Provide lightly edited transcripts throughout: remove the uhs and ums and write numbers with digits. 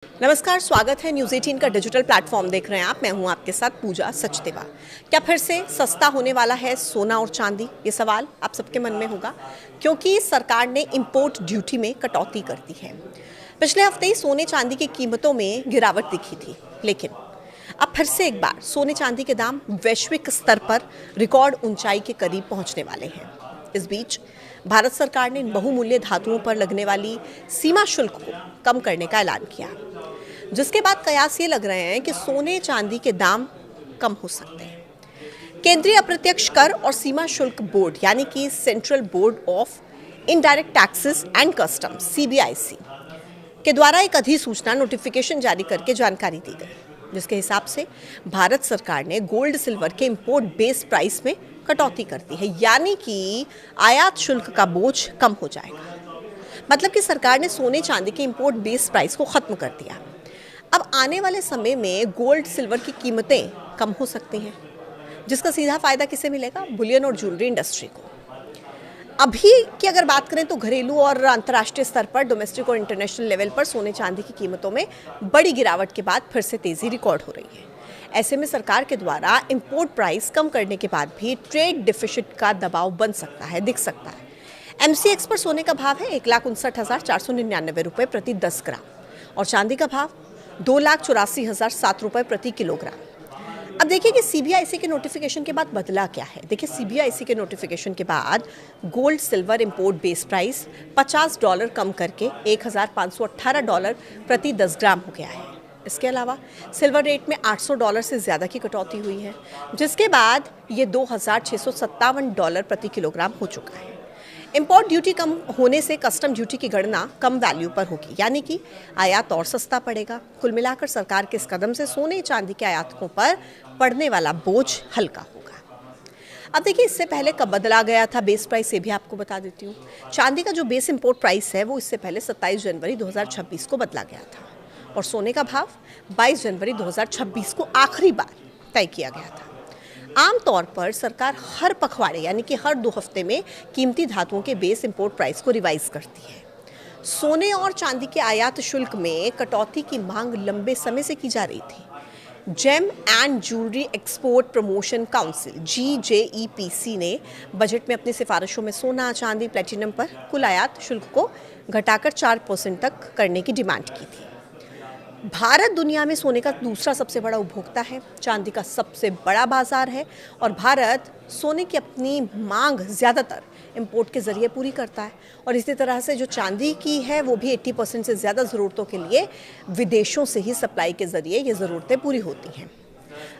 नमस्कार, स्वागत है न्यूज़ 18 का डिजिटल प्लेटफॉर्म देख रहे हैं आप। मैं हूं आपके साथ पूजा सचदेवा। क्या फिर से सस्ता होने वाला है सोना और चांदी? ये सवाल आप सबके मन में होगा क्योंकि सरकार ने इंपोर्ट ड्यूटी में कटौती कर दी है। पिछले हफ्ते ही सोने चांदी की कीमतों में गिरावट दिखी थी, लेकिन अब फिर से एक बार सोने चांदी के दाम वैश्विक स्तर पर रिकॉर्ड ऊंचाई के करीब पहुंचने वाले हैं। इस बीच भारत सरकार ने बहुमूल्य धातुओं पर लगने वाली सीमा शुल्क को कम करने का ऐलान किया, जिसके बाद कयास ये लग रहे हैं कि सोने चांदी के दाम कम हो सकते हैं। केंद्रीय अप्रत्यक्ष कर और सीमा शुल्क बोर्ड यानी कि central board of indirect taxes and customs (CBIC) के द्वारा एक अधिसूचना नोटिफिकेशन जारी करके जानकारी दी गई, जिसके हिसाब से भारत सरकार ने गोल्ड सिल्वर के इंपोर्ट बेस प्राइस में कटौती कर दी है, यानी कि आयात शुल्क का बोझ कम हो जाएगा। मतलब कि सरकार ने सोने चांदी के इंपोर्ट बेस प्राइस को खत्म कर दिया। अब आने वाले समय में गोल्ड सिल्वर की कीमतें कम हो सकती हैं, जिसका सीधा फायदा किसे मिलेगा? बुलियन और ज्वेलरी इंडस्ट्री को। अभी की अगर बात करें तो घरेलू और अंतर्राष्ट्रीय स्तर पर डोमेस्टिक और इंटरनेशनल लेवल पर सोने चांदी की कीमतों में बड़ी गिरावट के बाद फिर से तेजी रिकॉर्ड हो रही है। ऐसे में सरकार के द्वारा इंपोर्ट प्राइस कम करने के बाद भी ट्रेड डिफिसिट का दबाव बन सकता है, दिख सकता है। MCX पर सोने का भाव है 1,59,499 रुपये प्रति 10 ग्राम और चांदी का भाव 2,84,007 रुपये प्रति किलोग्राम। अब देखिए कि CBIC के नोटिफिकेशन के बाद बदला क्या है। देखिए, CBIC के नोटिफिकेशन के बाद gold silver import base price $50 कम करके $1,518 प्रति 10 ग्राम हो गया है। इसके अलावा सिल्वर रेट में $800 से ज़्यादा की कटौती हुई है, जिसके बाद ये $2,657 प्रति किलोग्राम हो चुका है। इंपोर्ट ड्यूटी कम होने से कस्टम ड्यूटी की गणना कम वैल्यू पर होगी, यानी कि आयात और सस्ता पड़ेगा। कुल मिलाकर सरकार के इस कदम से सोने चांदी के आयातकों पर पड़ने वाला बोझ हल्का होगा। अब देखिए, इससे पहले कब बदला गया था बेस प्राइस, ये भी आपको बता देती हूँ। चांदी का जो बेस इंपोर्ट प्राइस है वो इससे पहले 27 जनवरी 2026 को बदला गया था और सोने का भाव 22 जनवरी 2026 को आखिरी बार तय किया गया था। आमतौर पर सरकार हर पखवाड़े यानी कि हर 2 हफ्ते में कीमती धातुओं के बेस इंपोर्ट प्राइस को रिवाइज करती है। सोने और चांदी के आयात शुल्क में कटौती की मांग लंबे समय से की जा रही थी। Gem and jewellery export promotion council GJEPC ने बजट में अपनी सिफारिशों में सोना, चांदी, प्लेटिनम पर कुल आयात शुल्क को घटाकर 4% तक करने की डिमांड की थी। भारत दुनिया में सोने का दूसरा सबसे बड़ा उपभोक्ता है, चांदी का सबसे बड़ा बाजार है और भारत सोने की अपनी मांग ज़्यादातर इंपोर्ट के ज़रिए पूरी करता है और इसी तरह से जो चांदी की है वो भी 80% से ज़्यादा ज़रूरतों के लिए विदेशों से ही सप्लाई के ज़रिए ये ज़रूरतें पूरी होती हैं।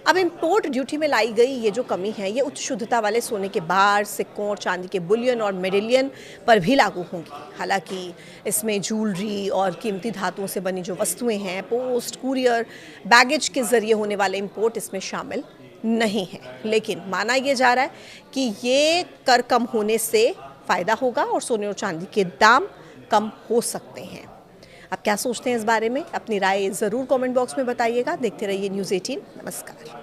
अब इंपोर्ट ड्यूटी में लाई गई ये जो कमी है ये उच्च शुद्धता वाले सोने के बार, सिक्कों और चांदी के बुलियन और मेडेलियन पर भी लागू होंगी। हालांकि इसमें ज्वेलरी और कीमती धातुओं से बनी जो वस्तुएं हैं, पोस्ट, कुरियर, बैगेज के जरिए होने वाले इंपोर्ट इसमें शामिल नहीं है। लेकिन माना यह जा रहा है कि ये कर कम होने से फ़ायदा होगा और सोने और चांदी के दाम कम हो सकते हैं। आप क्या सोचते हैं इस बारे में? अपनी राय ज़रूर कमेंट बॉक्स में बताइएगा। देखते रहिए न्यूज़ 18। नमस्कार।